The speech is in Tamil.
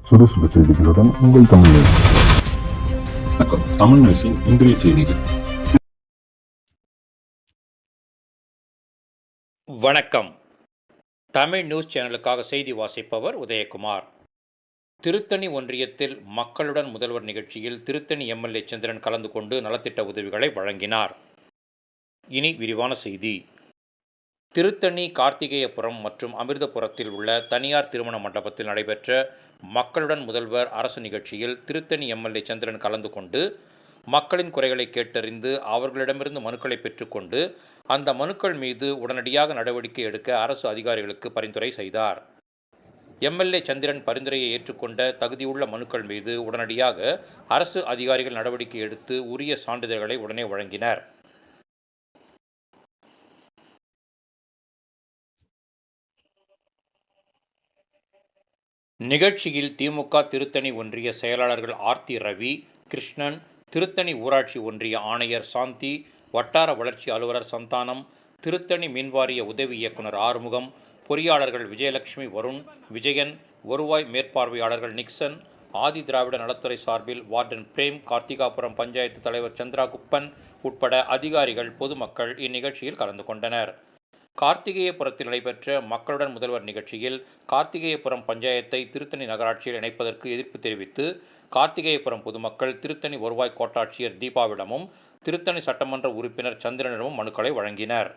சுறுசுறு செய்திகளுடன் உங்கள் தமிழ் நியூஸ். வணக்கம். தமிழ் நியூஸின் இன்றைய செய்திகள். வணக்கம். தமிழ் நியூஸ் சேனலுக்காக செய்தி வாசிப்பவர் உதயகுமார். திருத்தணி ஒன்றியத்தில் மக்களுடன் முதல்வர் நிகழ்ச்சியில் திருத்தணி எம்எல்ஏ சந்திரன் கலந்து கொண்டு நலத்திட்ட உதவிகளை வழங்கினார். இனி விரிவான செய்தி. திருத்தணி, கார்த்திகேயபுரம் மற்றும் அமிர்தபுரத்தில் உள்ள தனியார் திருமண மண்டபத்தில் நடைபெற்ற மக்களுடன் முதல்வர் அரசு நிகழ்ச்சியில் திருத்தணி எம்எல்ஏ சந்திரன் கலந்து கொண்டு மக்களின் குறைகளை கேட்டறிந்து அவர்களிடமிருந்து மனுக்களை பெற்றுக்கொண்டு அந்த மனுக்கள் மீது உடனடியாக நடவடிக்கை எடுக்க அரசு அதிகாரிகளுக்கு பரிந்துரை செய்தார். எம்எல்ஏ சந்திரன் பரிந்துரையை ஏற்றுக்கொண்ட தகுதியுள்ள மனுக்கள் மீது உடனடியாக அரசு அதிகாரிகள் நடவடிக்கை எடுத்து உரிய சான்றிதழ்களை உடனே வழங்கினர். நிகழ்ச்சியில் திமுக திருத்தணி ஒன்றிய செயலாளர்கள் ஆர்த்தி ரவி, கிருஷ்ணன், திருத்தணி ஊராட்சி ஒன்றிய ஆணையர் சாந்தி, வட்டார வளர்ச்சி அலுவலர் சந்தானம், திருத்தணி மின்வாரிய உதவி இயக்குனர் ஆறுமுகம், பொறியாளர்கள் விஜயலட்சுமி, வருண், விஜயன், வருவாய் மேற்பார்வையாளர்கள் நிக்சன், ஆதி திராவிட நலத்துறை சார்பில் வார்டன் பிரேம், கார்த்திகாபுரம் பஞ்சாயத்து தலைவர் சந்திரா குப்பன் உட்பட அதிகாரிகள், பொதுமக்கள் இந்நிகழ்ச்சியில் கலந்து கொண்டனர். கார்த்திகேயபுரத்தில் நடைபெற்ற மக்களுடன் முதல்வர் நிகழ்ச்சியில் கார்த்திகேயபுரம் பஞ்சாயத்தை திருத்தணி நகராட்சியில் இணைப்பதற்கு எதிர்ப்பு தெரிவித்து கார்த்திகேயபுரம் பொதுமக்கள் திருத்தணி வருவாய் கோட்டாட்சியர் தீபாவிடமும் திருத்தணி சட்டமன்ற உறுப்பினர் சந்திரனிடமும் மனுக்களை வழங்கினர்.